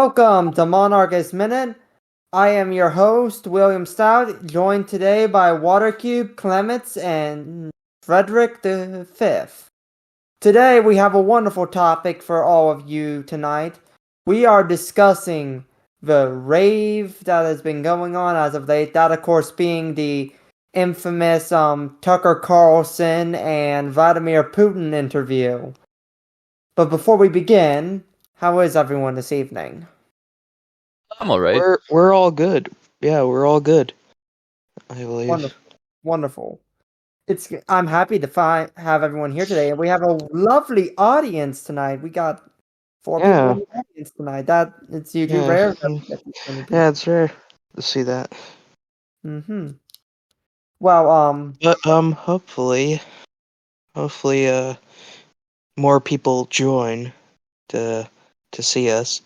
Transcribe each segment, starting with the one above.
Welcome to Monarchist Minute. I am your host, William Stout, joined today by Watercube, Clements, and Frederick V. Today we have a wonderful topic for all of you tonight. We are discussing the rave that has been going on as of late. That, of course, being the infamous Tucker Carlson and Vladimir Putin interview. But before we begin, how is everyone this evening? I'm all right. We're all good. Yeah, we're all good. I believe. Wonderful. I'm happy to have everyone here today, and we have a lovely audience tonight. We got 4 people in the audience tonight. It's usually rare. Yeah, it's rare to see that. Well, but hopefully, more people join to see us.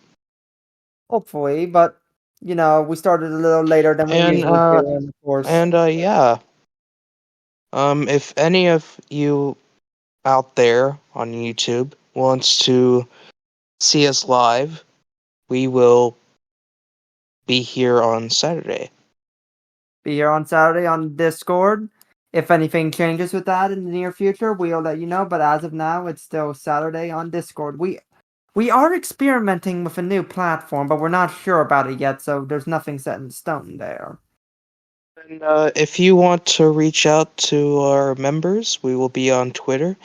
Hopefully, but we started a little later than we usually do, of course. And yeah. If any of you out there on YouTube wants to see us live, we will be here on Saturday. Be here on Saturday on Discord. If anything changes with that in the near future, we'll let you know. But as of now, it's still Saturday on Discord. We are experimenting with a new platform, but we're not sure about it yet, so there's nothing set in stone there. And if you want to reach out to our members, we will be on Twitter.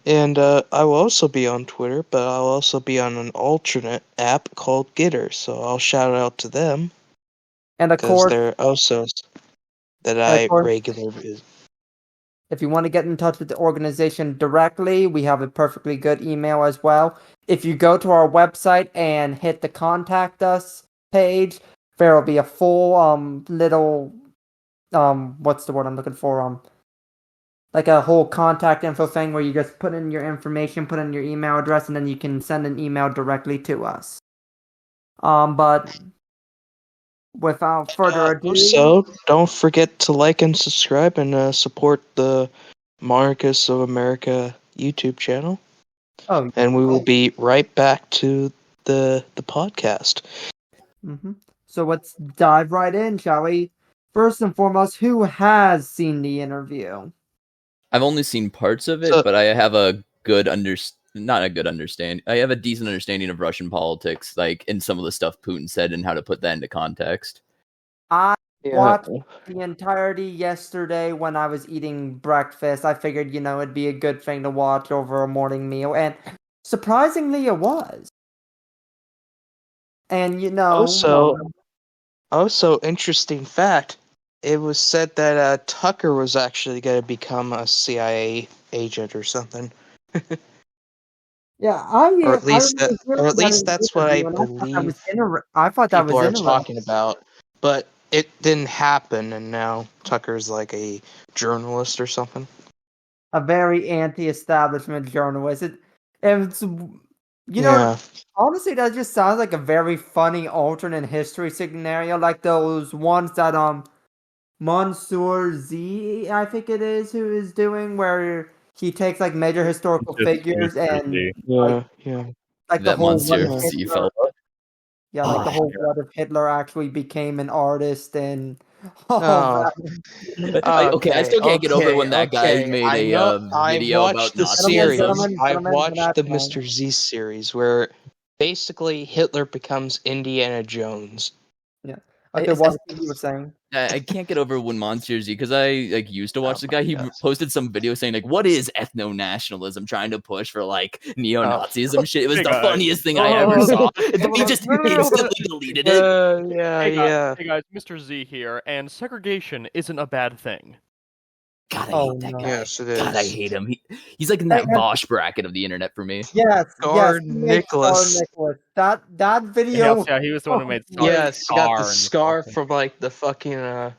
And I will also be on Twitter, but I'll also be on an alternate app called Gitter, so I'll shout out to them. And of course, they're also that I regularly visit. If you want to get in touch with the organization directly, we have a perfectly good email as well. If you go to our website and hit the Contact Us page, there will be a full little what's the word I'm looking for? Like a whole contact info thing where you just put in your information, put in your email address, and then you can send an email directly to us. But without further ado, so don't forget to like and subscribe and support the Monarchist of America YouTube channel. Oh, and we will be right back to the podcast. So let's dive right in, shall we? First and foremost, who has seen the interview? I've only seen parts of it, but I have a good not a good understanding. I have a decent understanding of Russian politics, like in some of the stuff Putin said and how to put that into context. I watched the entirety yesterday when I was eating breakfast. I figured, it'd be a good thing to watch over a morning meal, and surprisingly, it was. And also interesting fact. It was said that Tucker was actually going to become a CIA agent or something. Yeah, or at least that's what I believe. I thought that was people are talking about, but it didn't happen, and now Tucker's like a journalist or something. A very anti-establishment journalist. It's honestly, that just sounds like a very funny alternate history scenario, like those ones that Mansour Z, I think it is, who is doing, where he takes like major historical figures and like the whole Mansour Z fellow. Yeah, like the whole what if Hitler actually became an artist and okay, I still can't get over when that guy made a video about the series. I watched the Mr. Z series where basically Hitler becomes Indiana Jones. Yeah. Okay, what you were saying? I can't get over when Monster Z, because I used to watch the guy. He posted some video saying what is ethno-nationalism trying to push for neo-Nazism shit. It was the funniest thing I ever saw. He just instantly deleted it. Hey guys, Mr. Z here, and segregation isn't a bad thing. God, I hate that guy. Yes, it is. God, I hate him. He's like in that Bosch bracket of the internet for me. Yes, Nicholas. That video. Yeah, he was the one who made Scar. Yes, he got the scar from the fucking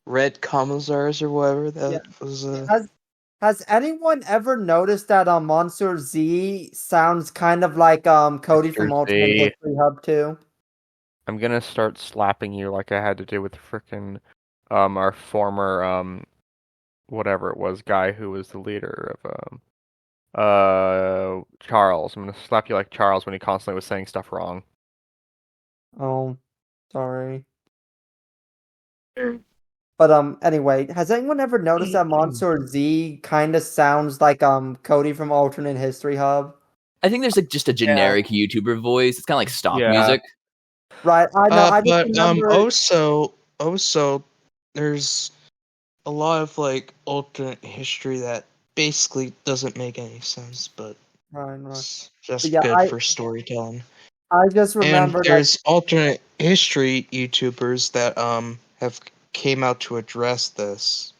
Red Commissars or whatever that was. Has anyone ever noticed that Monster Z sounds kind of like Cody from Ultimate History Hub 2? I'm gonna start slapping you like I had to do with frickin' our former whatever it was guy who was the leader of Charles. I'm gonna slap you like Charles when he constantly was saying stuff wrong. Oh, sorry. But anyway, has anyone ever noticed that Monster Z kind of sounds like Cody from Alternate History Hub? I think there's like just a generic YouTuber voice. It's kind of like stock Yeah. music. Right, I know. I just But remember. also, there's a lot of like alternate history that basically doesn't make any sense, but Right. it's just Yeah, good for storytelling. I just And remember that. there's alternate history YouTubers that have came out to address this.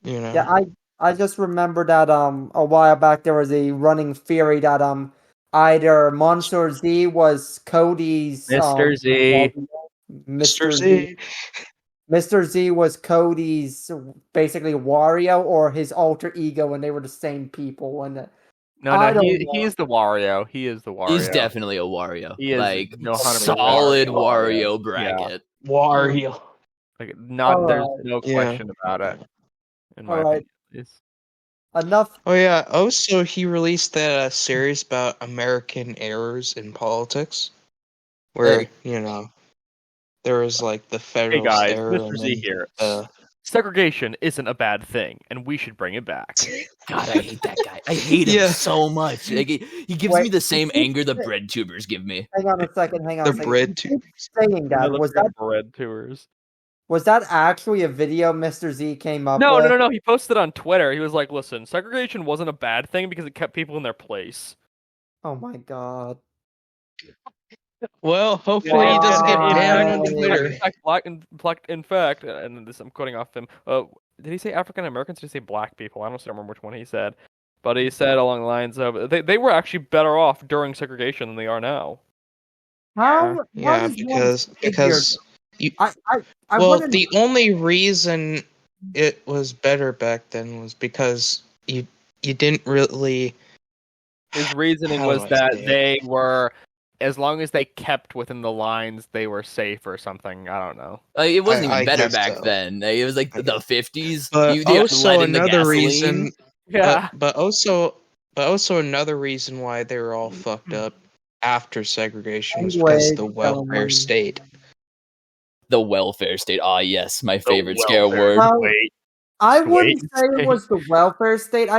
You know. Yeah, I just remember that a while back there was a running theory that either Monster Z was Cody's Mr. Z. Mr. Z. Mr. Z was Cody's basically Wario or his alter ego, and they were the same people. And He's the Wario. He is the Wario. He's definitely a Wario. He is like 100% solid Wario. Wario bracket. Wario. Like there's no Yeah. question about it. In my Alright. opinion. Enough. Oh yeah. Also, he released that series about American errors in politics, where there was like the federal Hey guys, error. Mr. Z here. Segregation isn't a bad thing, and we should bring it back. God, I hate that guy. I hate him so much. Like, he gives me the same anger the bread tubers give me. Hang on a second. The bread tubers. Saying that was that bread tubers. Was that actually a video Mr. Z came up with? No. He posted on Twitter. He was like, "Listen, segregation wasn't a bad thing because it kept people in their place." Oh my god. Well, hopefully he doesn't get banned on Twitter. In fact, and this I'm quoting off him. Did he say African Americans? Or did he say black people? I don't remember which one he said, but he said along the lines of they were actually better off during segregation than they are now. How? Yeah, because the only reason it was better back then was because you didn't really. His reasoning was that they were, as long as they kept within the lines, they were safe or something. I don't know. It wasn't even better back then. It was like the 50s. But also another reason. Yeah. But also another reason why they were all fucked up after segregation was because of the welfare state. The welfare state. Ah, yes, my favorite scare word. I wouldn't say it was the welfare state.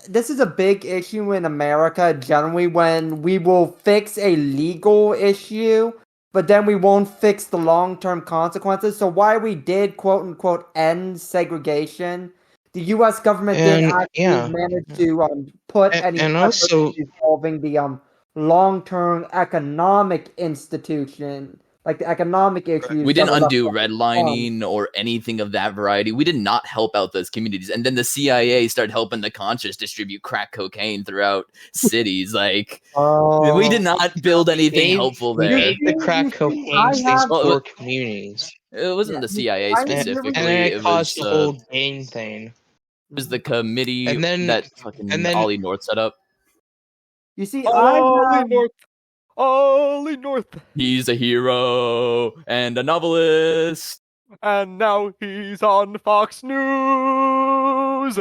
This is a big issue in America generally when we will fix a legal issue, but then we won't fix the long-term consequences. So while we did quote-unquote end segregation, the U.S. government didn't actually manage to put any effort into solving the long-term economic institution. Like the economic issues. We didn't undo redlining or anything of that variety. We did not help out those communities. And then the CIA started helping the conscious distribute crack cocaine throughout cities. Like, we did not build anything helpful there. We gave the crack cocaine to these poor communities. It wasn't the CIA specifically. And then it caused the whole gang thing. It was the committee that fucking Ollie North set up. You see, Ollie North. He's a hero and a novelist. And now he's on Fox News.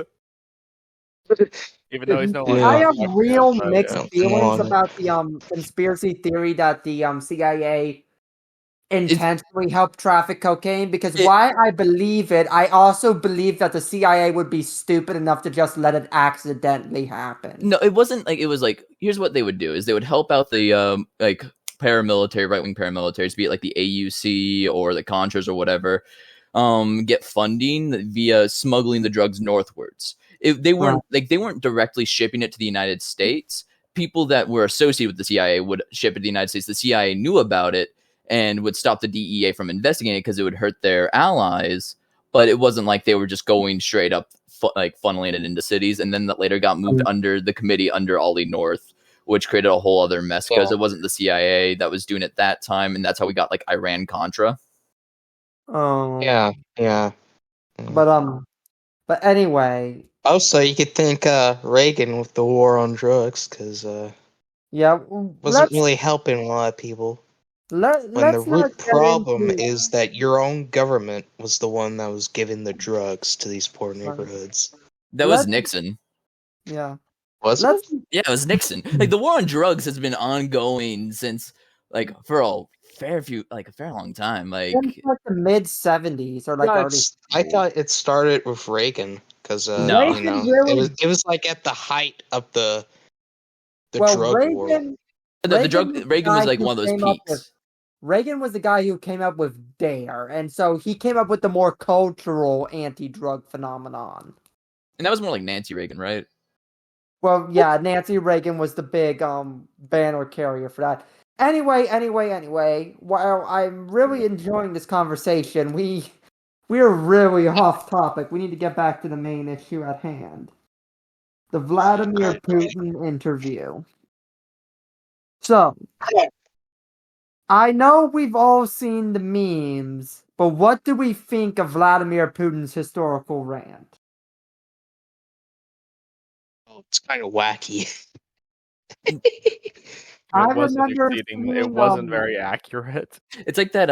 Even though he's no longer. I have real mixed feelings about the conspiracy theory that the CIA intentionally helped traffic cocaine, because while I believe it, I also believe that the CIA would be stupid enough to just let it accidentally happen. No, it wasn't like, it was like, here's what they would do is they would help out the paramilitary, right-wing paramilitaries, be it like the AUC or the Contras or whatever, get funding via smuggling the drugs northwards. They weren't directly shipping it to the United States. People that were associated with the CIA would ship it to the United States. The CIA knew about it and would stop the DEA from investigating it because it would hurt their allies. But it wasn't like they were just going straight up, funneling it into cities. And then that later got moved under the committee under Ollie North, which created a whole other mess because it wasn't the CIA that was doing it that time. And that's how we got like Iran-Contra. Oh. Yeah. But anyway. Also, you could thank Reagan with the war on drugs, because wasn't really helping a lot of people. When the root problem is that your own government was the one that was giving the drugs to these poor neighborhoods. That was Nixon. Yeah. Was it? Yeah, it was Nixon. Like, the war on drugs has been ongoing since like for a fair long time. Since like the mid 70s or like No, early. I thought it started with Reagan because No. you know Really? it was like at the height of the Well, drug war. Reagan was like one of those peaks. Reagan was the guy who came up with DARE, and so he came up with the more cultural anti-drug phenomenon. And that was more like Nancy Reagan, right? Well, yeah, Nancy Reagan was the big banner carrier for that. Anyway, while I'm really enjoying this conversation, we're really off topic. We need to get back to the main issue at hand. The Vladimir Putin interview. So, I know we've all seen the memes, but what do we think of Vladimir Putin's historical rant? Oh, it's kind of wacky. I wasn't remember exceeding- seeing, it wasn't very accurate. It's like that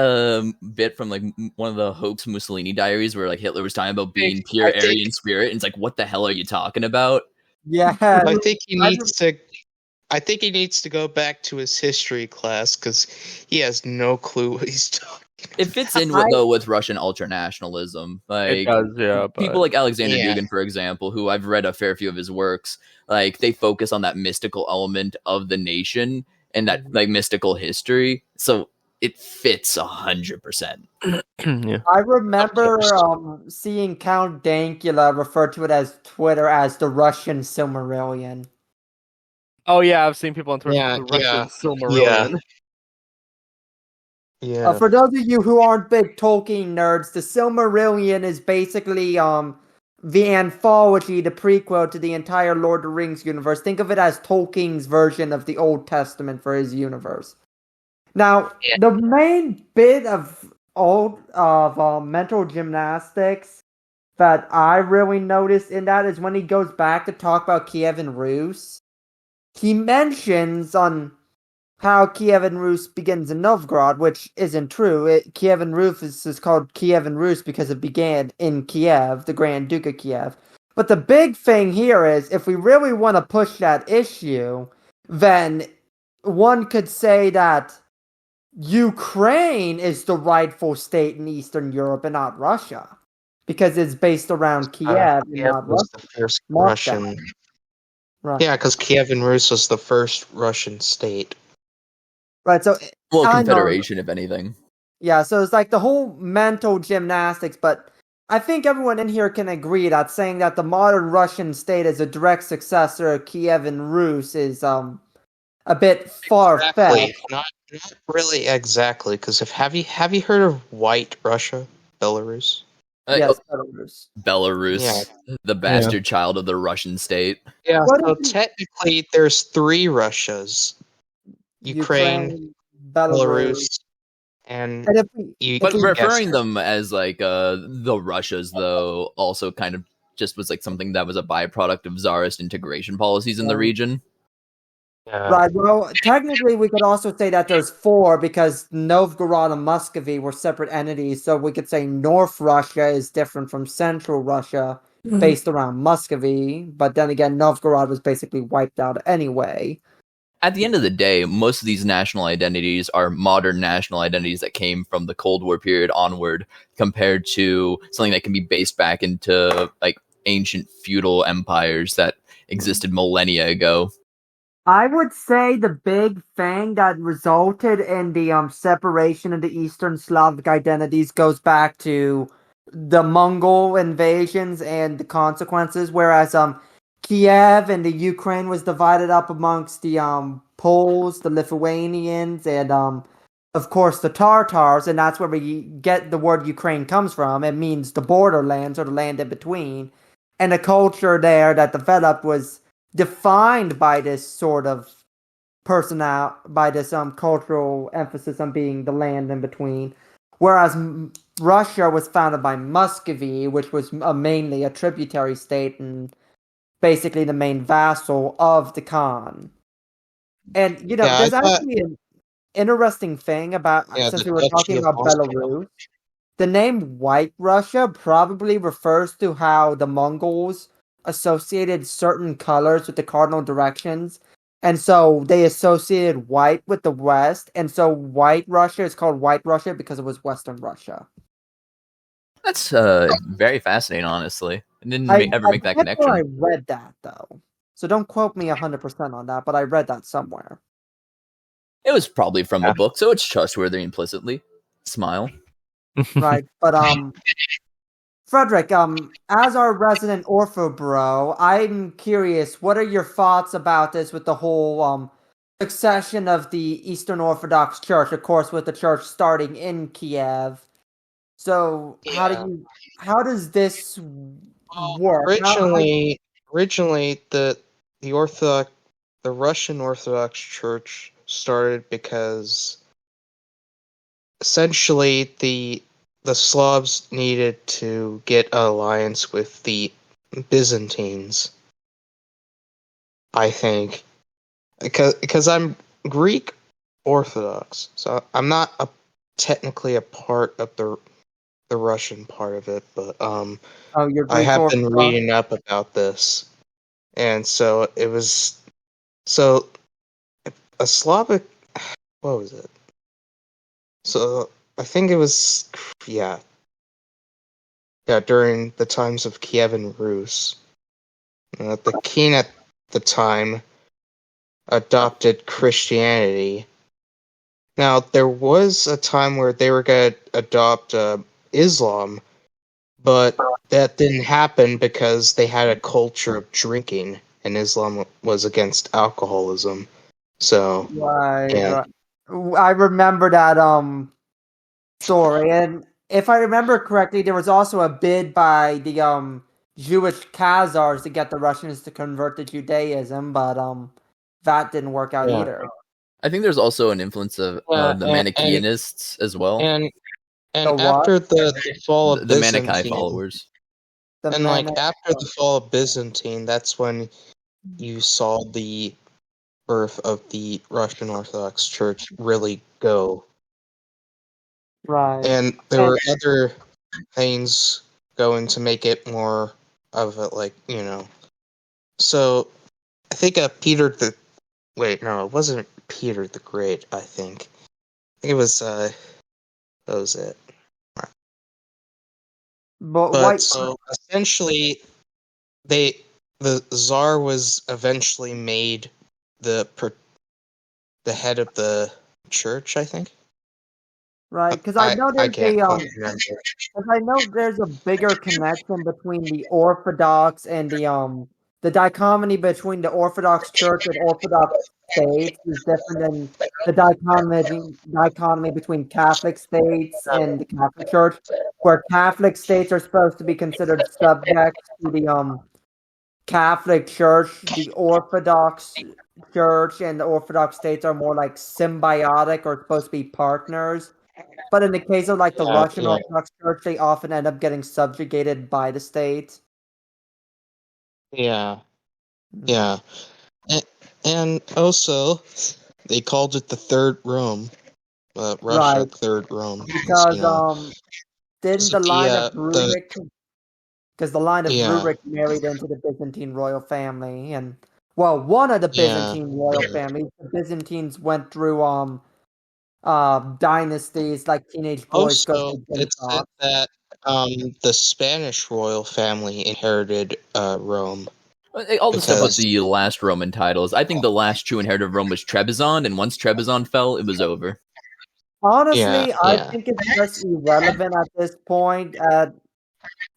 bit from like one of the Hoax Mussolini diaries where like Hitler was talking about being I pure think- Aryan spirit, and it's like, what the hell are you talking about? Yeah, I think he needs to go back to his history class because he has no clue what he's talking. It fits in with Russian ultranationalism. Like It does, yeah. But people like Alexander Yeah. Dugin, for example, who I've read a fair few of his works, like they focus on that mystical element of the nation and that like mystical history. So it fits 100%. yeah. I remember seeing Count Dankula refer to it as Twitter as the Russian Silmarillion. Oh yeah, I've seen people on Twitter. Yeah, the Russian yeah, Silmarillion. Yeah. For those of you who aren't big Tolkien nerds, the Silmarillion is basically the anthology, the prequel to the entire Lord of the Rings universe. Think of it as Tolkien's version of the Old Testament for his universe. Now, the main bit of mental gymnastics that I really noticed in that is when he goes back to talk about Kiev and Rus. He mentions on how Kiev and Rus begins in Novgorod, which isn't true. Kiev and Rus is called Kiev and Rus because it began in Kiev, the Grand Duke of Kiev. But the big thing here is, if we really want to push that issue, then one could say that Ukraine is the rightful state in Eastern Europe and not Russia, because it's based around Kiev and not was Russia. the first Moscow. Russian. Right. Yeah, because Kiev and Rus was the first Russian state. Right, so Well, I know. confederation, if anything. Yeah, so it's like the whole mental gymnastics, but I think everyone in here can agree that saying that the modern Russian state is a direct successor of Kiev and Rus is a bit far-fetched. Exactly. Not really exactly, because have you heard of White Russia, Belarus? Yes, Belarus. Belarus, Yeah. the bastard child of the Russian state. Yeah, What so if- technically there's three Russias. Ukraine, Belarus, and And if we, But if we- referring them as like the Russias, though, also kind of just was like something that was a byproduct of Tsarist integration policies in the region. Right, well, technically we could also say that there's four because Novgorod and Muscovy were separate entities, so we could say North Russia is different from Central Russia based around Muscovy, but then again, Novgorod was basically wiped out anyway. At the end of the day, most of these national identities are modern national identities that came from the Cold War period onward, compared to something that can be based back into like ancient feudal empires that existed millennia ago. I would say the big thing that resulted in the separation of the Eastern Slavic identities goes back to the Mongol invasions and the consequences, whereas Kiev and the Ukraine was divided up amongst the Poles, the Lithuanians, and of course the Tartars, and that's where we get the word Ukraine comes from. It means the borderlands or the land in between, and the culture there that developed was defined by this sort of by this cultural emphasis on being the land in between, whereas Russia was founded by Muscovy, which was mainly a tributary state and basically the main vassal of the Khan. And there's actually an interesting thing about since we were talking about Belarus, the name White Russia probably refers to how the Mongols associated certain colors with the cardinal directions, And so they associated white with the West, and so White Russia is called White Russia because it was Western Russia. That's very fascinating, honestly. I didn't ever make that forget where I connection. read that though, so don't quote me 100% on that. But I read that somewhere. It was probably from a book, so it's trustworthy implicitly. Smile. Right, but Frederick, as our resident Orpho bro, I'm curious, what are your thoughts about this with the whole succession of the Eastern Orthodox Church, of course, with the church starting in Kiev. So how does this work? Originally, the Russian Orthodox Church started because essentially the Slavs needed to get an alliance with the Byzantines. I think because I'm Greek Orthodox, so I'm not technically a part of the Russian part of it, but You're I Greek have been Orthodox? reading up about this, and so it was a Slavic. What was it? So I think it was during the times of Kievan Rus. The king at the time adopted Christianity. Now, there was a time where they were going to adopt Islam, but that didn't happen because they had a culture of drinking, and Islam was against alcoholism. So, Right. I remember that story, and if I remember correctly, there was also a bid by the Jewish Khazars to get the Russians to convert to Judaism, but that didn't work out either. I think there's also an influence of the Manichaeanists as well. And after the fall of the Byzantine, Manichae followers. After the fall of Byzantine, that's when you saw the birth of the Russian Orthodox Church really go. Right. And there were other things going to make it more of a, So, I think Peter the... Wait, no, it wasn't Peter the Great, I think. It was, that was it. But so, essentially, the Tsar was eventually made the head of the church, I think. Right, because I know there's a bigger connection between the Orthodox and the dichotomy between the Orthodox Church and Orthodox states is different than the dichotomy between Catholic states and the Catholic Church, where Catholic states are supposed to be considered subject to the Catholic Church. The Orthodox Church and the Orthodox states are more like symbiotic or supposed to be partners. But in the case of the Russian Orthodox Church, they often end up getting subjugated by the state. Yeah. And also, they called it the Third Rome. Russia, right. Third Rome. Because, didn't the line of Rurik... Because the line of Rurik married into the Byzantine royal family, and, well, one of the Byzantine royal families. The Byzantines went through, dynasties like teenage boys go through. It's said that the Spanish royal family inherited Rome. All the stuff with the last Roman titles. I think the last true inheritor of Rome was Trebizond, and once Trebizond fell, it was over. Honestly, I think it's just irrelevant at this point.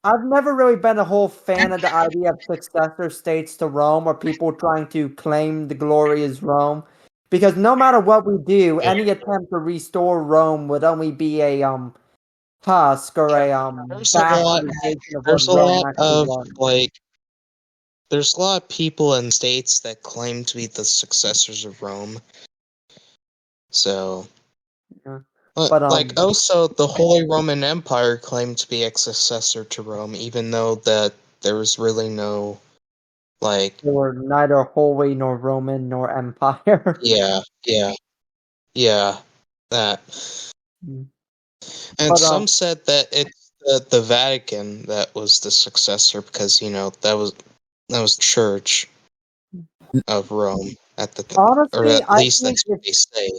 I've never really been a whole fan of the idea of successor states to Rome or people trying to claim the glory as Rome. Because no matter what we do, any attempt to restore Rome would only be a husk or a bastardization of what Rome actually was. There's a lot of people in states that claim to be the successors of Rome. So, but also the Holy Roman Empire claimed to be a successor to Rome, even though that there was really no they were neither holy nor Roman nor empire. That. And some said that it's the Vatican that was the successor because that was church of Rome. at the Honestly, or at I least think that's what they say.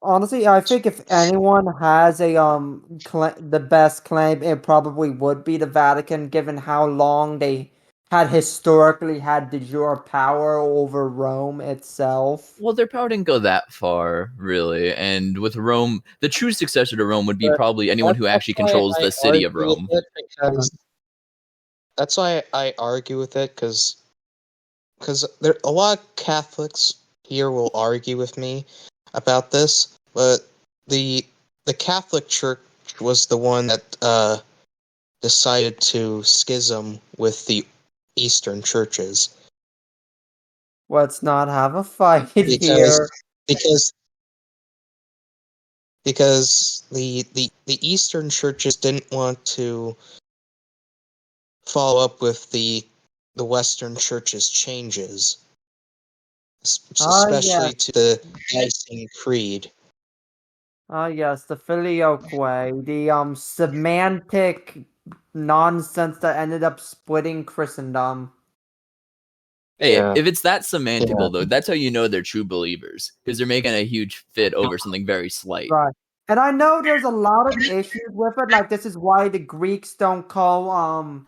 Honestly, I think if anyone has a the best claim, it probably would be the Vatican, given how long they had historically had de jure power over Rome itself. Well, their power didn't go that far, really. And with Rome, the true successor to Rome would be But probably anyone who actually controls the city of Rome. That's why I argue with it, because there a lot of Catholics here will argue with me about this, but the Catholic Church was the one that decided to schism with the Eastern churches. Let's not have a fight because here. because the Eastern churches didn't want to follow up with the Western church's changes, especially to the Nicene Creed. Yes, the filioque, the semantic nonsense that ended up splitting Christendom. Hey, Yeah. if it's that semantical, though, that's how you know they're true believers, because they're making a huge fit over something very slight. Right. And I know there's a lot of issues with it. Like, this is why the Greeks don't call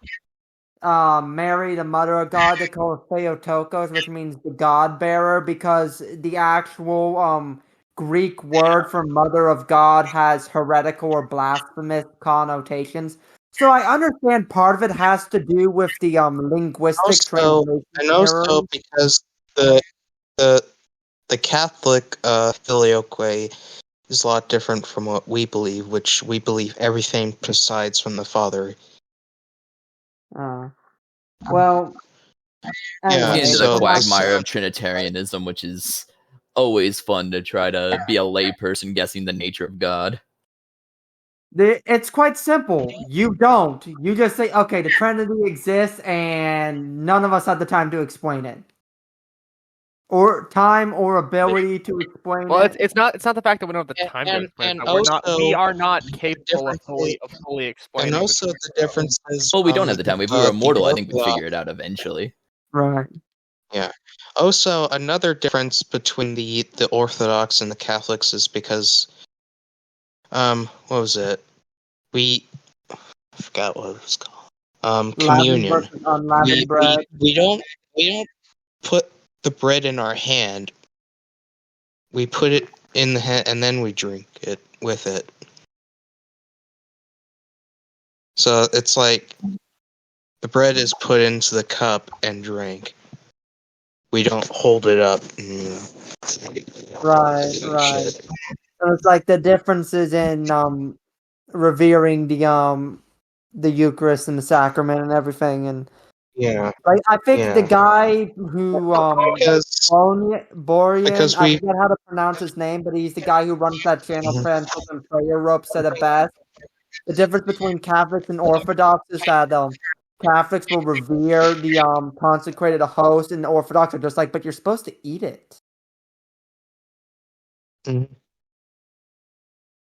Mary the mother of God. They call her Theotokos, which means the God bearer, because the actual Greek word for mother of God has heretical or blasphemous connotations. So I understand part of it has to do with the linguistic translation errors. Because the Catholic filioque is a lot different from what we believe, which we believe everything proceeds from the Father. Well, Yeah, Get into so the that's- quagmire of Trinitarianism, which is always fun to try to be a layperson guessing the nature of God. It's quite simple. You don't. You just say, okay, the Trinity exists, and none of us had the time to explain it, or time or ability to explain Well, it. it's not the fact that we don't have the time to explain it. But we are not capable of fully explaining. And also the difference is. Well, we don't have the time. If we were immortal, I think we'd figure it out eventually. Right. Yeah. Also, another difference between the Orthodox and the Catholics is because, what was it? I forgot what it was called. Communion. Unleavened bread. We don't put the bread in our hand. We put it in the hand and then we drink it with it. So it's like the bread is put into the cup and drank. We don't hold it up. Right. So it's like the differences in revering the Eucharist and the sacrament and everything, and Yeah. like I think Yeah. the guy who Borian, because I forget how to pronounce his name, but he's the guy who runs that channel, Francis and Prayer Rope, said it best. The difference between Catholics and Orthodox is that Catholics will revere the consecrated host, and the Orthodox are just like, but you're supposed to eat it. Mhm.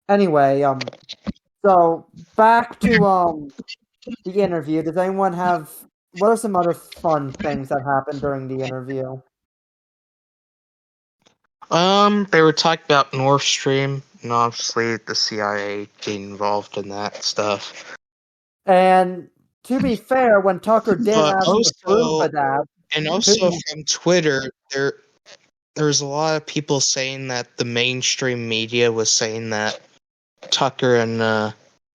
Anyway, so back to the interview. Does anyone have? What are some other fun things that happened during the interview? They were talking about Nordstream, and obviously the CIA getting involved in that stuff. And to be fair, when Tucker did But have the proof of that, And also from Twitter, there's a lot of people saying that the mainstream media was saying that Tucker and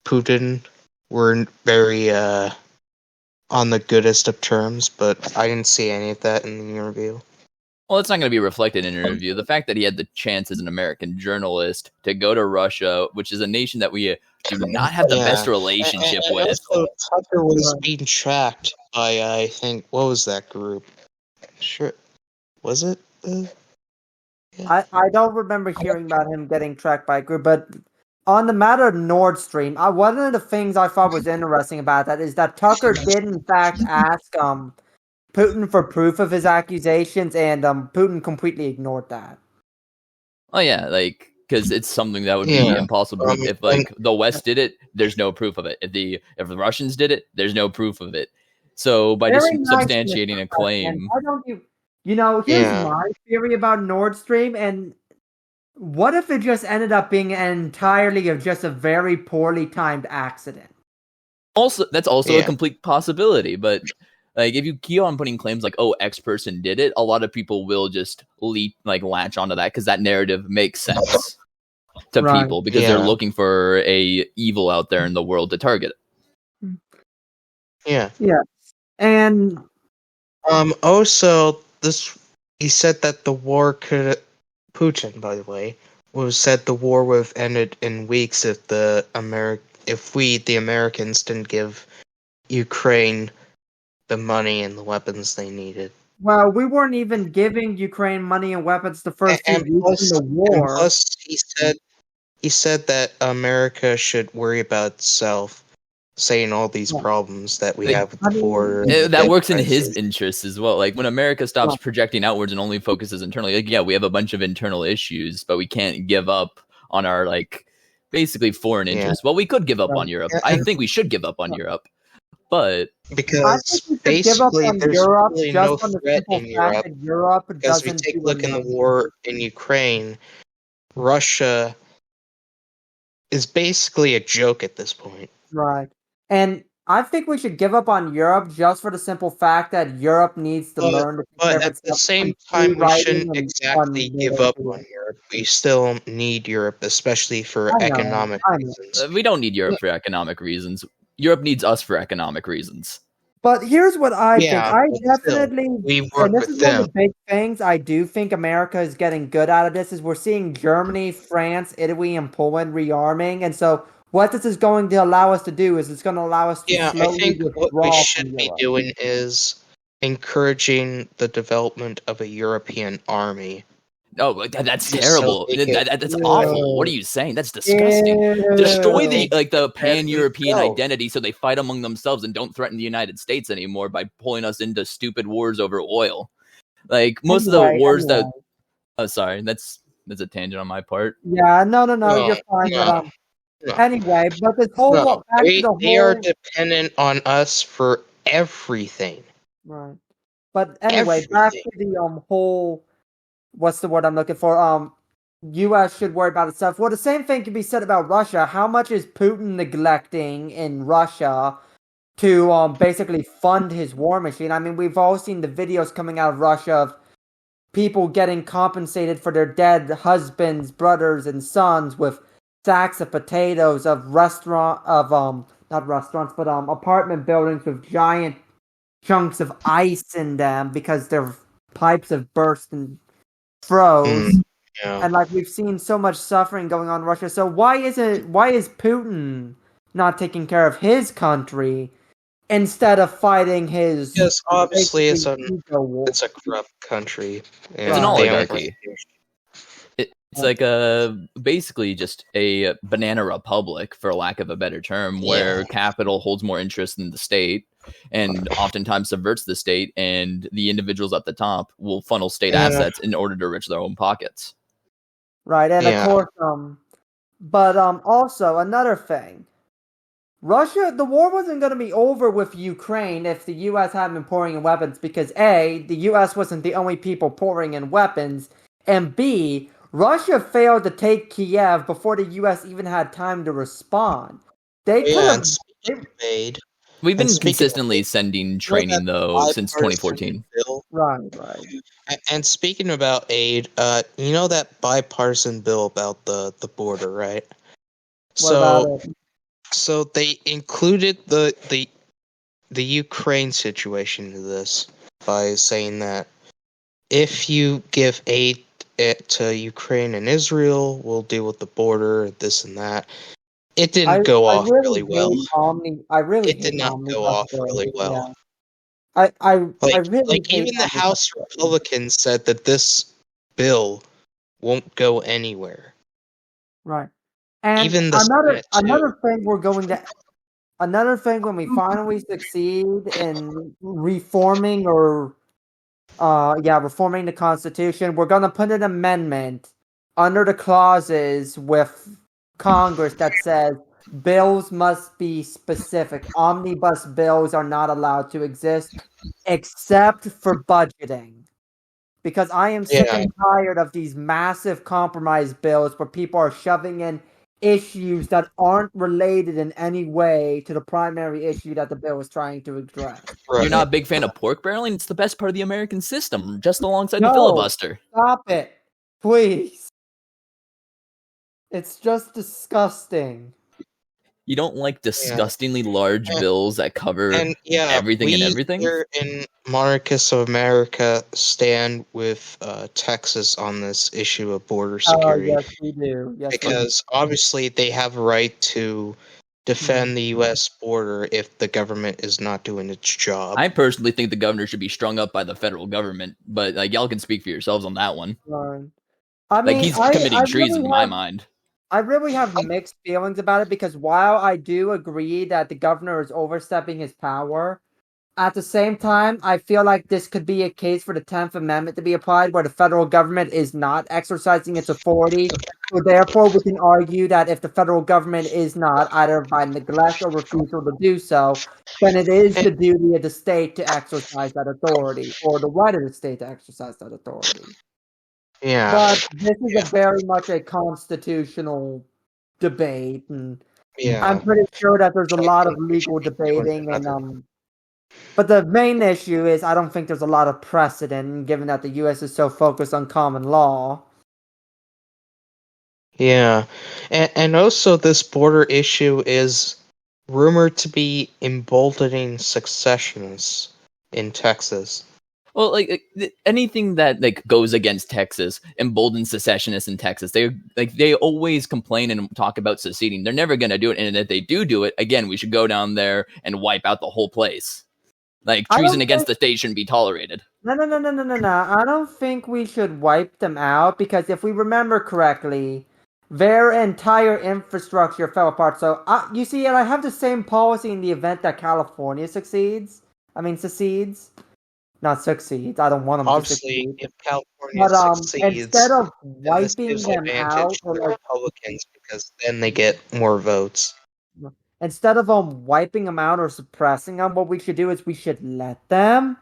Putin weren't very on the goodest of terms, but I didn't see any of that in the interview. Well, it's not going to be reflected in an interview. The fact that he had the chance as an American journalist to go to Russia, which is a nation that we do not have the best relationship and with. Also, Tucker was being tracked by, I think, what was that group? Sure. Was it? I don't remember hearing about him getting tracked by a group, but on the matter of Nordstream, one of the things I thought was interesting about that is that Tucker did in fact ask Putin for proof of his accusations, and Putin completely ignored that. Oh yeah, like because it's something that would be impossible. If like the West did it, there's no proof of it. If the Russians did it, there's no proof of it. So by just substantiating a claim, Here's my theory about Nordstream, and what if it just ended up being entirely of just a very poorly timed accident? Also, that's also a complete possibility, but like if you keep on putting claims like, oh, X person did it, a lot of people will just latch onto that because that narrative makes sense to people because they're looking for a evil out there in the world to target. Yeah. And also he said that the war Putin, by the way, said the war would have ended in weeks if the Americans didn't give Ukraine the money and the weapons they needed. Well, we weren't even giving Ukraine money and weapons the first few weeks in the war. And plus, he said that America should worry about itself, saying all these problems that we have with the border. That works in his interests as well. Like when America stops projecting outwards and only focuses internally, we have a bunch of internal issues, but we can't give up on our basically foreign interests. Well, we could give up on Europe. I think we should give up on Europe. But because basically there's really no threat in Europe. Because we take a look in the war in Ukraine, Russia is basically a joke at this point. Right. And I think we should give up on Europe just for the simple fact that Europe needs to learn to take care of itself. But at the same time, we shouldn't exactly give up on Europe. We still need Europe, especially for economic reasons. We don't need Europe for economic reasons. Europe needs us for economic reasons. But here's what I think. I definitely, we work and this with is them. one of the big things I do think America is getting good out of this is we're seeing Germany, France, Italy, and Poland rearming. And so what this is going to allow us to do is it's going to allow us to slowly I think what we should be Europe. doing is encouraging the development of a European army. Oh, that's terrible. That's awful. What are you saying? That's disgusting. Destroy the pan-European identity so they fight among themselves and don't threaten the United States anymore by pulling us into stupid wars over oil. Like most of the wars that. Oh, sorry. That's a tangent on my part. Yeah, no, you're fine. No. Anyway, but this whole they are dependent on us for everything. Right. But anyway, back to the whole. What's the word I'm looking for? U.S. should worry about itself. Well, the same thing can be said about Russia. How much is Putin neglecting in Russia to basically fund his war machine? I mean, we've all seen the videos coming out of Russia of people getting compensated for their dead husbands, brothers, and sons with sacks of potatoes, of apartment buildings with giant chunks of ice in them because their pipes have burst and froze. And we've seen so much suffering going on in Russia. So why is Putin not taking care of his country instead of fighting his? Because obviously it's a corrupt country. It's an oligarchy. It's basically just a banana republic, for lack of a better term, where capital holds more interest than the state and oftentimes subverts the state, and the individuals at the top will funnel state assets in order to enrich their own pockets. Right, and of course, but also another thing. Russia, the war wasn't going to be over with Ukraine if the U.S. hadn't been pouring in weapons because A, the U.S. wasn't the only people pouring in weapons, and B, Russia failed to take Kiev before the U.S. even had time to respond. We've been consistently sending training, though, since 2014. Right. And speaking about aid, you know that bipartisan bill about the border, right? So they included the Ukraine situation to this by saying that if you give aid to Ukraine and Israel, we'll deal with the border, this and that. It didn't go off really well. It did not go off really well. I really even the House Republicans said that this bill won't go anywhere. Right. And even the another thing when we finally succeed in reforming reforming the Constitution, we're gonna put an amendment under the clauses with Congress that says bills must be specific. Omnibus bills are not allowed to exist except for budgeting. because I am sick and tired of these massive compromise bills where people are shoving in issues that aren't related in any way to the primary issue that the bill is trying to address. You're not a big fan of pork barreling? It's the best part of the American system, just alongside the No, filibuster. stop it, please. It's just disgusting. You don't like disgustingly large bills that cover everything and everything? Here in Monarchists of America stand with Texas on this issue of border security. Oh, yes, we do. Yes, because obviously they have a right to defend the U.S. border if the government is not doing its job. I personally think the governor should be strung up by the federal government, but like y'all can speak for yourselves on that one. I mean, he's committing treason in my mind. I really have mixed feelings about it because while I do agree that the governor is overstepping his power, at the same time, I feel like this could be a case for the 10th Amendment to be applied where the federal government is not exercising its authority. So therefore, we can argue that if the federal government is not, either by neglect or refusal to do so, then it is the duty of the state to exercise that authority, or the right of the state to exercise that authority. Yeah. But this is a very much a constitutional debate, and I'm pretty sure that there's a lot of legal debating, and but the main issue is I don't think there's a lot of precedent, given that the U.S. is so focused on common law. Yeah, and also this border issue is rumored to be emboldening secessionists in Texas. Well, like anything that like goes against Texas emboldens secessionists in Texas. They always complain and talk about seceding. They're never going to do it, and if they do it, again, we should go down there and wipe out the whole place. Like treason against the state shouldn't be tolerated. No. I don't think we should wipe them out because if we remember correctly, their entire infrastructure fell apart. So you see, and I have the same policy in the event that California secedes. Not succeeds. I don't want them to succeed. Obviously, if California succeeds, instead of wiping them out, for Republicans because then they get more votes. Instead of wiping them out or suppressing them, what we should do is we should let them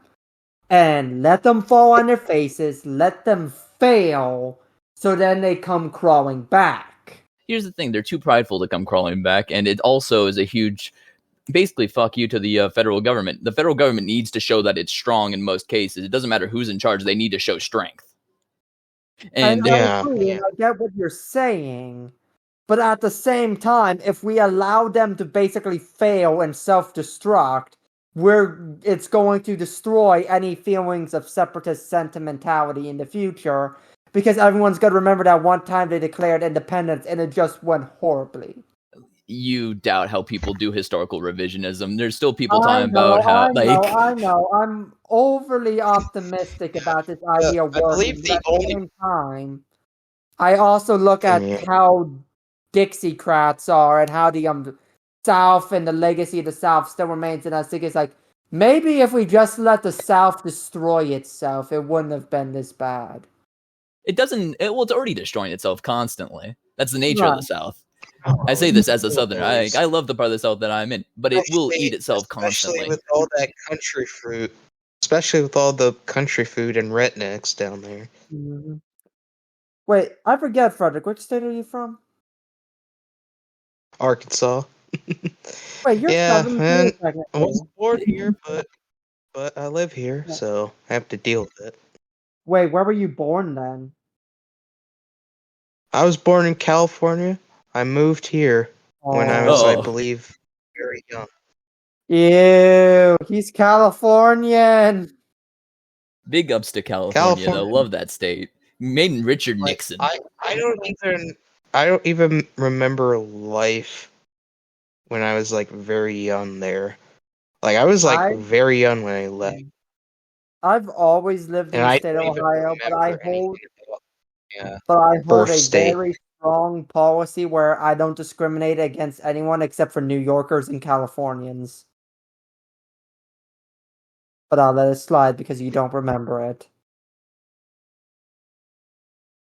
fall on their faces, let them fail, so then they come crawling back. Here's the thing, they're too prideful to come crawling back, and it also is a huge, basically, fuck you to the federal government. The federal government needs to show that it's strong in most cases. It doesn't matter who's in charge, they need to show strength. And I get what you're saying. But at the same time, if we allow them to basically fail and self-destruct, it's going to destroy any feelings of separatist sentimentality in the future, because everyone's going to remember that one time they declared independence and it just went horribly. You doubt how people do historical revisionism. There's still people talking about how, I know. I'm overly optimistic about this idea working. At the same time, I also look at how Dixiecrats are and how the South and the legacy of the South still remains in us. It's like, maybe if we just let the South destroy itself, it wouldn't have been this bad. It doesn't, it's already destroying itself constantly. That's the nature of the South. I say this as a Southerner. I love the part of the South that I'm in, but it will eat itself constantly. Especially with all that country fruit. Especially with all the country food and rednecks down there. Mm-hmm. Wait, I forget, Frederick. Which state are you from? Arkansas. Wait, you're man. I wasn't born here, but I live here, so I have to deal with it. Wait, where were you born then? I was born in California. I moved here when I was, I believe, very young. Ew, he's Californian. Big ups to California. Though. Love that state. Made in Richard Nixon. I don't even remember life when I was like very young there. Like I was like very young when I left. I've always lived in the state of Ohio, but I hold a very strong policy where I don't discriminate against anyone except for New Yorkers and Californians. But I'll let it slide because you don't remember it.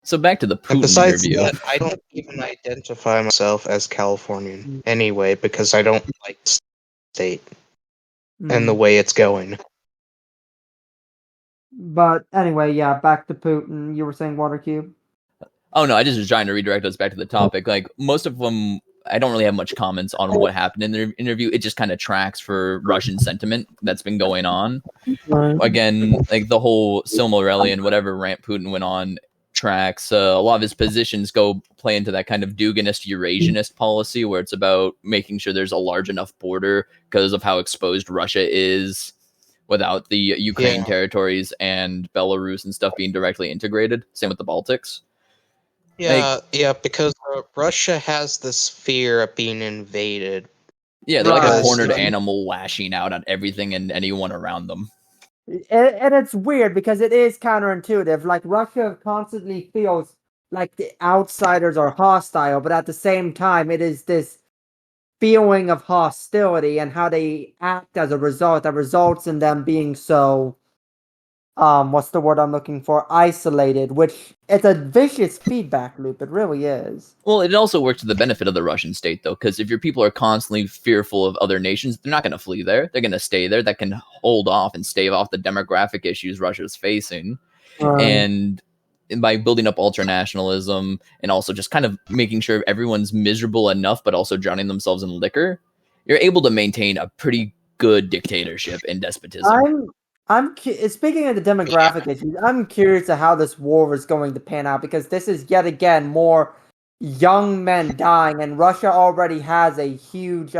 So back to the Putin besides interview. That, I don't even identify myself as Californian anyway because I don't like the state and the way it's going. But anyway, yeah, back to Putin. You were saying Watercube? Oh no, I just was trying to redirect us back to the topic. Like most of them, I don't really have much comments on what happened in the interview. It just kind of tracks for Russian sentiment that's been going on. Again, like the whole Silmarillion, whatever rant Putin went on, tracks. A lot of his positions play into that kind of Duginist, Eurasianist policy, where it's about making sure there's a large enough border because of how exposed Russia is, without the Ukraine territories and Belarus and stuff being directly integrated. Same with the Baltics. Yeah, because Russia has this fear of being invaded. Yeah, they're like a cornered animal lashing out at everything and anyone around them. And it's weird because it is counterintuitive. Like, Russia constantly feels like the outsiders are hostile, but at the same time, it is this feeling of hostility and how they act as a result that results in them being so what's the word I'm looking for? Isolated, which it's a vicious feedback loop. It really is. Well, it also works to the benefit of the Russian state, though, because if your people are constantly fearful of other nations, they're not going to flee there. They're going to stay there. That can hold off and stave off the demographic issues Russia's facing. And by building up ultranationalism and also just kind of making sure everyone's miserable enough, but also drowning themselves in liquor, you're able to maintain a pretty good dictatorship and despotism. Speaking of the demographic issues, I'm curious to how this war is going to pan out, because this is yet again more young men dying, and Russia already has a huge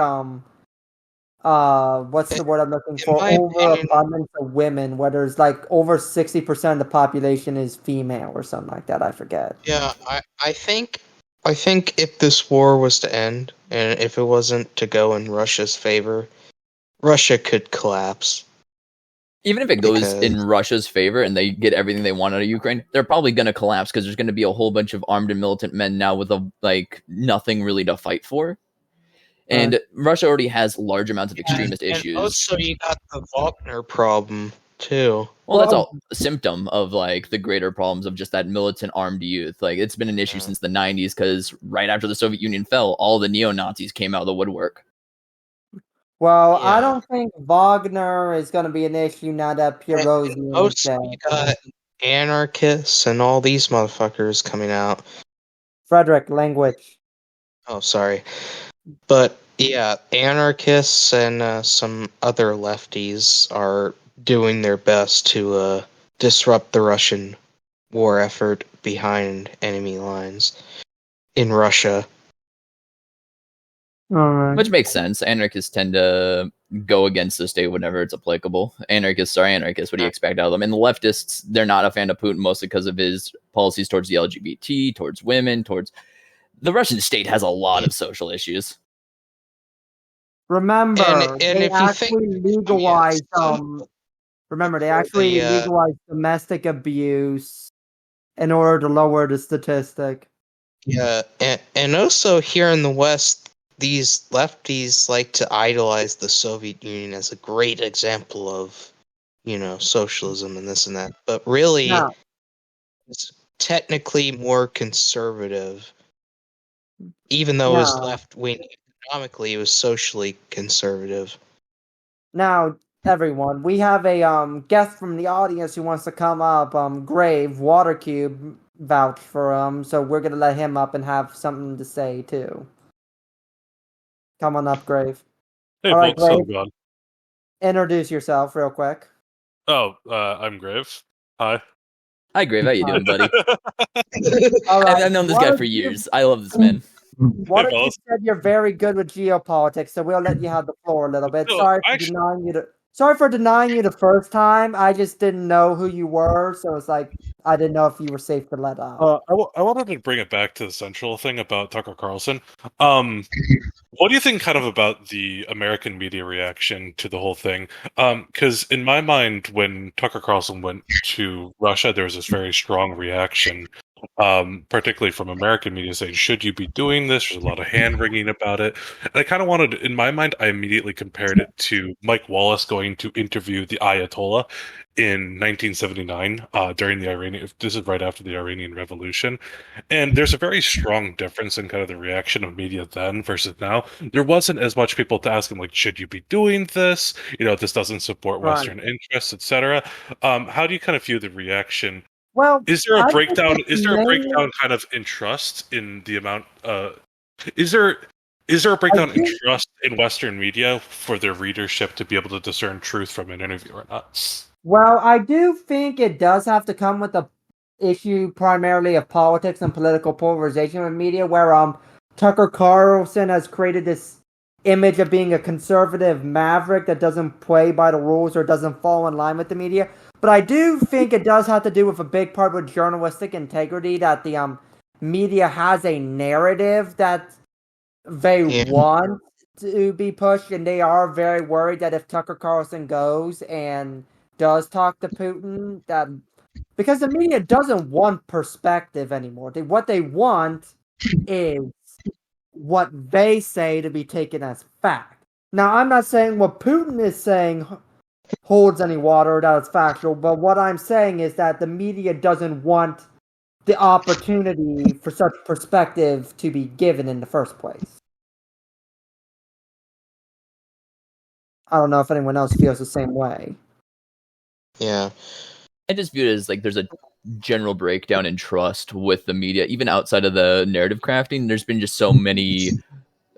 what's the word I'm looking for? Overabundance of women, where there's like over 60% of the population is female or something like that. I forget. Yeah, I think if this war was to end, and if it wasn't to go in Russia's favor, Russia could collapse. Even if it goes in Russia's favor and they get everything they want out of Ukraine, they're probably going to collapse because there's going to be a whole bunch of armed and militant men now with nothing really to fight for. And Russia already has large amounts of extremist issues. And also, you got the Wagner problem too. Well, that's all a symptom of like the greater problems of just that militant armed youth. Like, it's been an issue since the 90s, because right after the Soviet Union fell, all the neo-Nazis came out of the woodwork. Well, I don't think Wagner is going to be an issue now that Pirozzi is dead. You got anarchists and all these motherfuckers coming out. Frederick, language. Oh, sorry. But yeah, anarchists and some other lefties are doing their best to disrupt the Russian war effort behind enemy lines in Russia. Which makes sense. Anarchists tend to go against the state whenever it's applicable. Anarchists are anarchists. What do you expect out of them? And the leftists, they're not a fan of Putin, mostly because of his policies towards the LGBT, towards women, towards... The Russian state has a lot of social issues. Remember, they actually legalized domestic abuse in order to lower the statistic. Yeah, and also here in the West, these lefties like to idolize the Soviet Union as a great example of, socialism and this and that. But really, it's technically more conservative. Even though it was left-wing economically, it was socially conservative. Now, everyone, we have a guest from the audience who wants to come up. Grave, Watercube vouch for him, so we're going to let him up and have something to say, too. Come on up, Grave. Hey, all right, folks, Grave. Introduce yourself real quick. Oh, I'm Grave. Hi. Hi, Grave. How you doing, buddy? All right. I've known this guy for years. I love this man. Watercube said you're very good with geopolitics, so we'll let you have the floor a little bit. No, Sorry for denying you the first time. I just didn't know who you were, so it's like I didn't know if you were safe to let out. I wanted to bring it back to the central thing about Tucker Carlson. What do you think kind of about the American media reaction to the whole thing? Because in my mind, when Tucker Carlson went to Russia, there was this very strong reaction particularly from American media, saying, should you be doing this? There's a lot of hand-wringing about it. And I kind of wanted, in my mind, I immediately compared it to Mike Wallace going to interview the Ayatollah in 1979 during the Iranian, this is right after the Iranian Revolution. And there's a very strong difference in kind of the reaction of media then versus now. There wasn't as much people to ask him, like, should you be doing this? This doesn't support Western interests, etc. How do you kind of view the reaction? Well, Is there a I breakdown? think Is there a mainly- breakdown kind of in trust in the amount? Is there a breakdown in trust in Western media for their readership to be able to discern truth from an interview or not? Well, I do think it does have to come with the issue primarily of politics and political polarization of media, where Tucker Carlson has created this image of being a conservative maverick that doesn't play by the rules or doesn't fall in line with the media. But I do think it does have to do with a big part with journalistic integrity, that the media has a narrative that they want to be pushed, and they are very worried that if Tucker Carlson goes and does talk to Putin, that because the media doesn't want perspective anymore. What they want is what they say to be taken as fact. Now, I'm not saying what Putin is saying holds any water or that it's factual, but what I'm saying is that the media doesn't want the opportunity for such perspective to be given in the first place. I don't know if anyone else feels the same way. Yeah. I just view it as like there's a general breakdown in trust with the media, even outside of the narrative crafting. There's been just so many,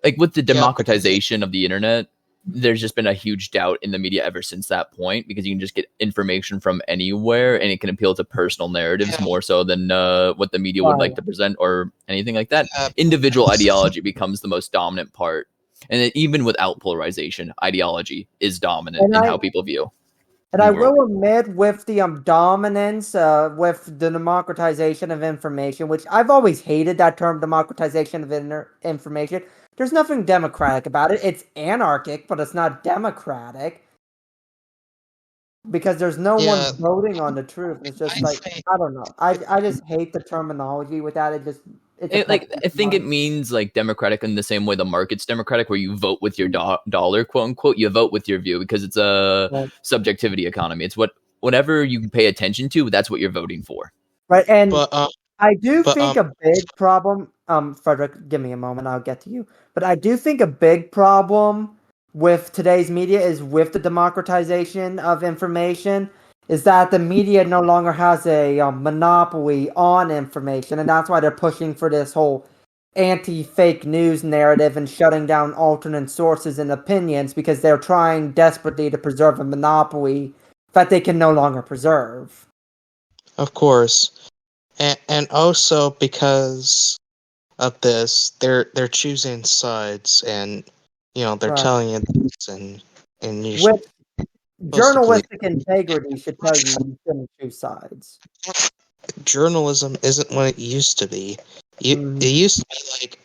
like with the democratization of the internet, there's just been a huge doubt in the media ever since that point, because you can just get information from anywhere and it can appeal to personal narratives more so than what the media would like to present or anything like that. Individual ideology becomes the most dominant part. And even without polarization, ideology is dominant in how people view. And I will admit, with the dominance, with the democratization of information, which I've always hated that term, democratization of information. There's nothing democratic about it. It's anarchic, but it's not democratic. Because there's no one voting on the truth. It's just I don't know. I just hate the terminology with that. I think it means like democratic in the same way the market's democratic, where you vote with your dollar, quote unquote. You vote with your view because it's a subjectivity economy. It's whatever you pay attention to, that's what you're voting for. Right, and I do think a big problem. Frederick, give me a moment. I'll get to you. But I do think a big problem with today's media is with the democratization of information. Is that the media no longer has a monopoly on information, and that's why they're pushing for this whole anti-fake news narrative and shutting down alternate sources and opinions, because they're trying desperately to preserve a monopoly that they can no longer preserve. Of course, and also because of this, they're choosing sides, and they're telling you this, and you journalistic integrity should tell you shouldn't choose sides. Journalism isn't what it used to be. It used to be like,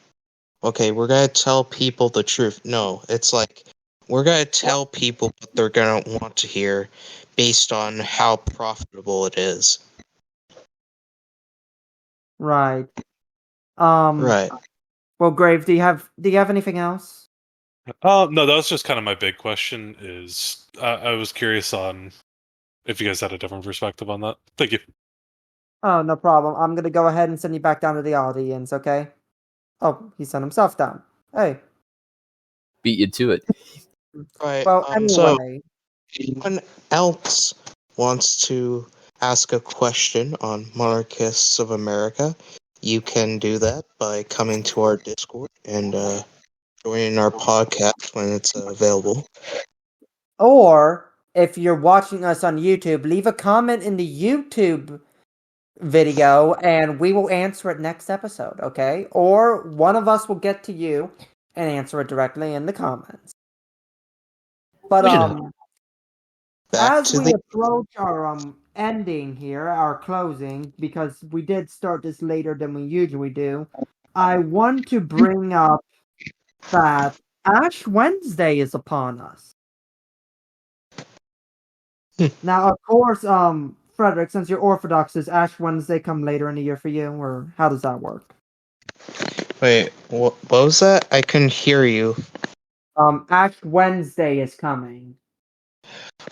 okay, we're going to tell people the truth. No, it's like, we're going to tell people what they're going to want to hear based on how profitable it is. Right. Right. Well, Grave, do you have anything else? No, that was just kind of my big question. Is I was curious on if you guys had a different perspective on that. Thank you. Oh, no problem. I'm gonna go ahead and send you back down to the audience, okay? Oh, he sent himself down. Hey. Beat you to it. Right. Well, anyway. So, if anyone else wants to ask a question on Monarchists of America, you can do that by coming to our Discord and joining our podcast when it's available. Or, if you're watching us on YouTube, leave a comment in the YouTube video and we will answer it next episode, okay? Or one of us will get to you and answer it directly in the comments. But as we approach our ending here, our closing, because we did start this later than we usually do, I want to bring up that Ash Wednesday is upon us. Now, of course, Frederick, since you're Orthodox, does Ash Wednesday come later in the year for you, or how does that work? Wait, what was that? I couldn't hear you. Ash Wednesday is coming.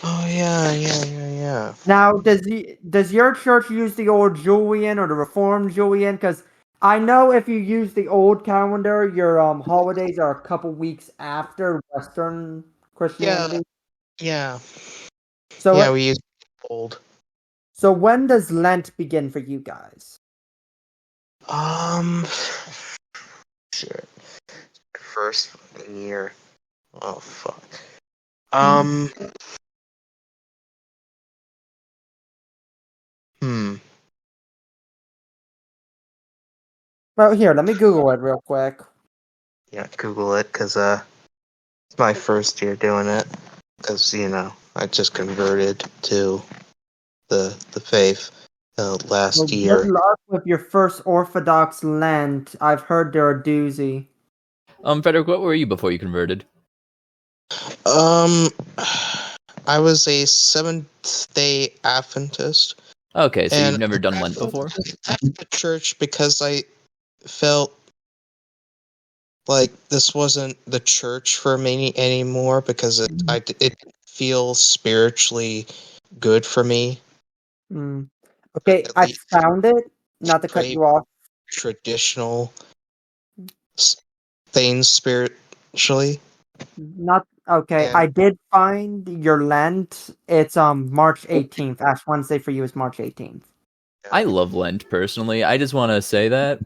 Oh yeah. Now, does your church use the old Julian or the Reformed Julian? Because I know if you use the old calendar, your holidays are a couple weeks after Western Christianity. Yeah. So Yeah, we use old. So when does Lent begin for you guys? Shit. First year. Oh fuck. Well, here, let me Google it real quick. Yeah, Google it, cause it's my first year doing it. Cause I just converted to the faith last Well, year. good luck with your first Orthodox Lent. I've heard they're a doozy. Frederick, what were you before you converted? I was a Seventh-day Adventist. Okay, so And you've never done Lent before? I left the church because I felt like this wasn't the church for me anymore because it didn't feel spiritually good for me. Okay, At I least found it. Not to cut pray you off. traditional things spiritually. Not okay. And I did find your Lent. It's March 18th. Ash Wednesday for you is March 18th. I love Lent personally. I just want to say that,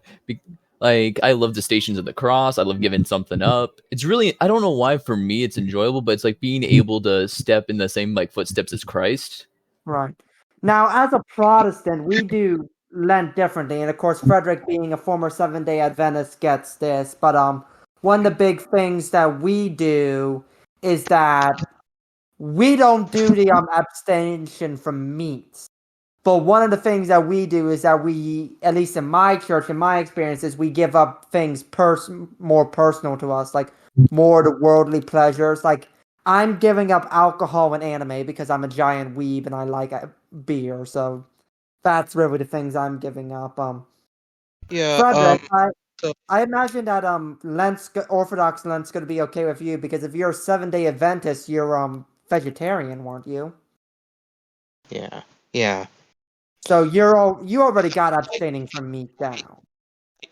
like, I love the Stations of the Cross. I love giving something up. It's really, I don't know why for me it's enjoyable, but it's like being able to step in the same like footsteps as Christ. Right. Now, as a Protestant, we do Lent differently, and of course, Frederick, being a former Seventh-day Adventist, gets this. But one of the big things that we do is that we don't do the abstention from meats. But one of the things that we do is that we, at least in my church, in my experiences, we give up things more personal to us, like more the worldly pleasures. Like I'm giving up alcohol and anime because I'm a giant weeb and I like beer. So that's really the things I'm giving up. Frederick, I imagine that Orthodox Lent's going to be okay with you because if you're a 7-day Adventist, you're vegetarian, weren't you? Yeah. So you already got abstaining from meat down.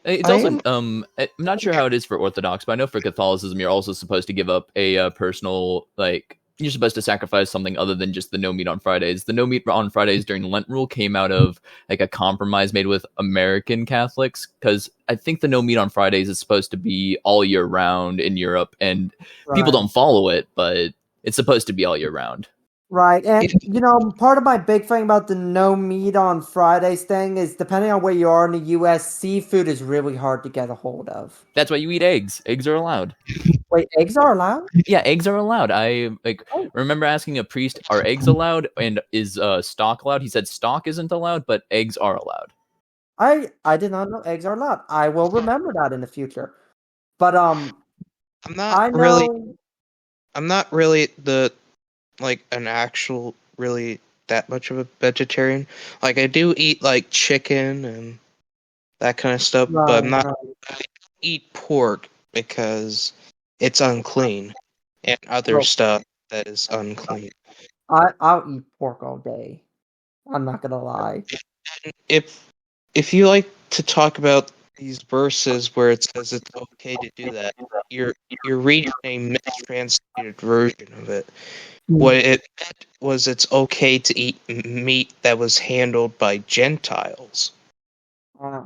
It's also I'm not sure how it is for Orthodox, but I know for Catholicism you're also supposed to give up a personal, like, you're supposed to sacrifice something other than just the no meat on Fridays. The no meat on Fridays during the Lent rule came out of like a compromise made with American Catholics, because I think the no meat on Fridays is supposed to be all year round in Europe, and people don't follow it, but it's supposed to be all year round. Right, and part of my big thing about the no meat on Fridays thing is depending on where you are in the U.S., seafood is really hard to get a hold of. That's why you eat eggs. Eggs are allowed. Wait, eggs are allowed? Yeah, eggs are allowed. I remember asking a priest, "Are eggs allowed? And is stock allowed?" He said stock isn't allowed, but eggs are allowed. I did not know eggs are allowed. I will remember that in the future. But I'm not really an actual really that much of a vegetarian. Like I do eat like chicken and that kind of stuff, but I'm not. I eat pork because it's unclean, and other stuff that is unclean. I'll eat pork all day. I'm not gonna lie. If you like to talk about these verses where it says it's okay to do that, you're reading a mistranslated version of it. What it meant was it's okay to eat meat that was handled by Gentiles. But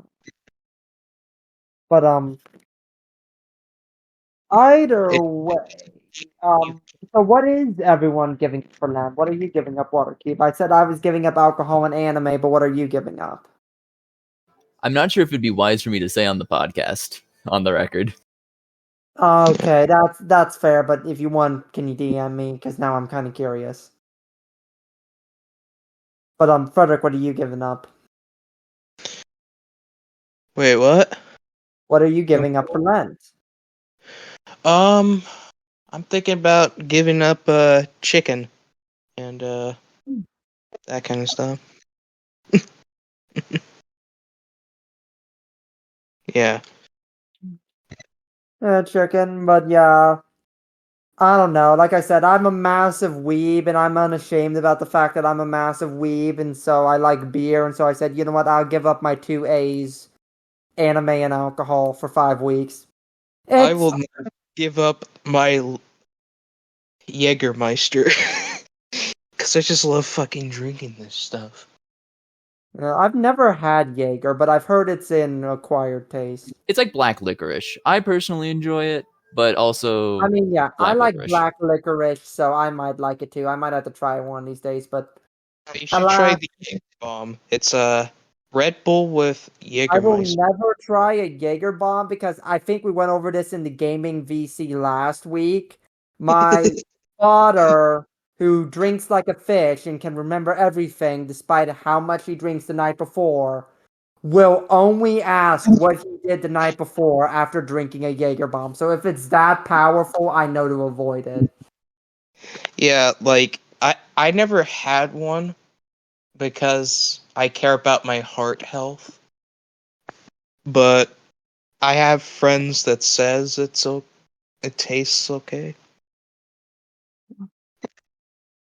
either way, so what is everyone giving for Lent? What are you giving up, Waterkeep? I said I was giving up alcohol and anime, but what are you giving up? I'm not sure if it'd be wise for me to say on the podcast, on the record. Okay, that's fair, but if you want, can you DM me? Because now I'm kind of curious. But Frederick, what are you giving up? Wait, what? What are you giving up for Lent? I'm thinking about giving up chicken and that kind of stuff. Yeah. Chicken, but yeah. I don't know. Like I said, I'm a massive weeb, and I'm unashamed about the fact that I'm a massive weeb, and so I like beer, and so I said, you know what, I'll give up my 2 A's, anime and alcohol, for 5 weeks. I will never give up my Jägermeister. Because I just love fucking drinking this stuff. I've never had Jaeger, but I've heard it's an acquired taste. It's like black licorice. I personally enjoy it, but also I mean, yeah, I black like licorice. black licorice, so I might like it too. I might have to try it one of these days, but You should try the Jaeger Bomb. It's a Red Bull with I will Jägermeister. never try a Jaeger bomb because I think we went over this in the gaming VC last week. My father, who drinks like a fish and can remember everything despite how much he drinks the night before, will only ask what he did the night before after drinking a Jaeger bomb. So if it's that powerful, I know to avoid it. Yeah, like, I never had one because I care about my heart health. But I have friends that says it tastes okay.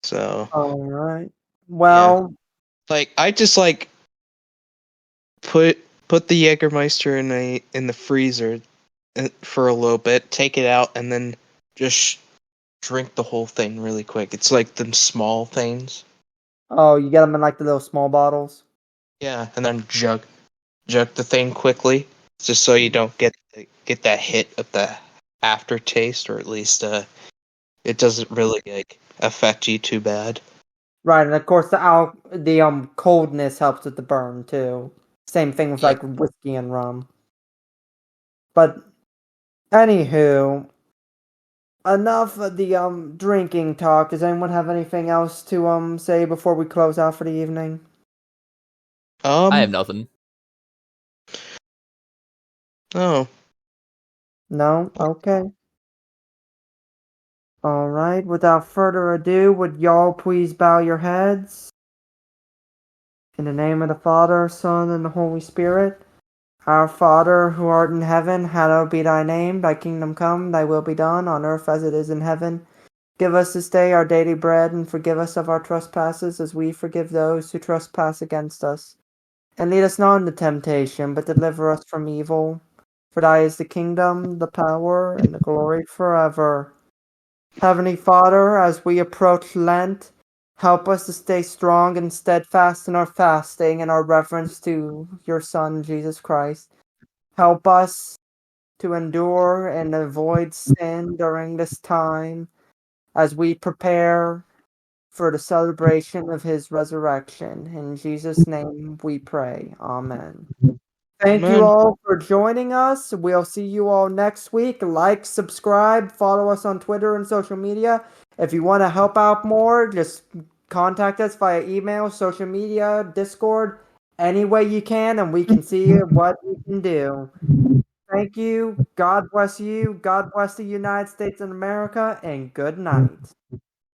So, All right. Well, like, I just like put the Jägermeister in the freezer for a little bit, take it out, and then just drink the whole thing really quick. It's like them small things. oh, you get them in like the little small bottles? Yeah, and then jug the thing quickly, just so you don't get that hit of the aftertaste, or at least it doesn't really like affect you too bad. Right, and of course the coldness helps with the burn too. Same thing with like whiskey and rum. But anywho, enough of the drinking talk. Does anyone have anything else to say before we close out for the evening? I have nothing. Oh. No? Okay. Alright, without further ado, would y'all please bow your heads? In the name of the Father, Son, and the Holy Spirit. Our Father, who art in heaven, hallowed be thy name. Thy kingdom come, thy will be done, on earth as it is in heaven. Give us this day our daily bread, and forgive us of our trespasses, as we forgive those who trespass against us. And lead us not into temptation, but deliver us from evil. For thy is the kingdom, the power, and the glory forever. Heavenly Father, as we approach Lent, help us to stay strong and steadfast in our fasting and our reverence to your Son, Jesus Christ. Help us to endure and avoid sin during this time as we prepare for the celebration of his resurrection. In Jesus' name we pray. Amen. Thank you all for joining us. We'll see you all next week. Like, subscribe, follow us on Twitter and social media. If you want to help out more, just contact us via email, social media, Discord, any way you can, and we can see what we can do. Thank you. God bless you. God bless the United States of America, and good night.